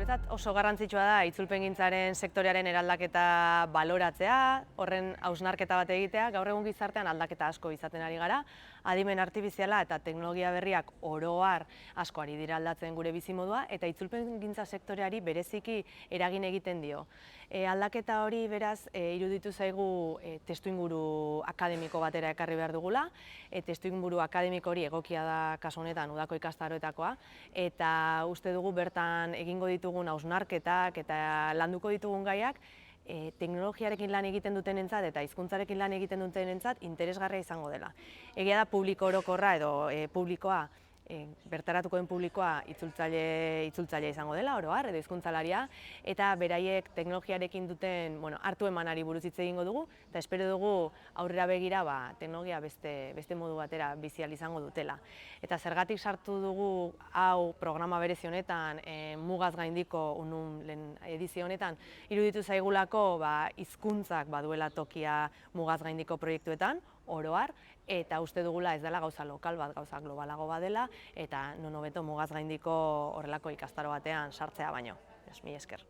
Guretzat oso garrantzitsua da itzulpengintzaren sektorearen eraldaketa baloratzea, horren hausnarketa bat egitea. Gaur egun gizartean aldaketa asko izaten ari gara, adimen artifiziala eta teknologia berriak oro har asko ari dira aldatzen gure bizimodua, eta itzulpengintza sektoreari bereziki eragin egiten dio. Aldaketa hori beraz iruditu zaigu testuinguru akademiko batera ekarri behar dugula, testuinguru akademiko hori egokia da kasu honetan udako ikastaroetakoa, eta uste dugu bertan egingo ditugun hausnarketak eta landuko ditugun gaiak teknologiarekin lan egiten dutenentzat eta hizkuntzarekin lan egiten dutenentzat interesgarria izango dela. Egia da publiko orokorra edo publikoa, bertaratuko den publikoa itzultzaile izango dela, oro har, edo hizkuntzalaria, eta beraiek teknologiarekin duten hartu emanari buruz hitz egingo dugu, eta espero dugu aurrera begira teknologia beste modu batera bizi ahal izango dutela. Eta zergatik sartu dugu hau programa berezi honetan, mugaz gaindiko UNUM lehen edizio honetan, iruditu zaigulako hizkuntzak baduela tokia mugaz gaindiko proiektuetan, oro har, eta uste dugula ez dela gauza lokal bat, gauza globalago badela, eta non hobeto mugaz gaindiko horrelako ikastaro batean sartzea baino. Mila esker.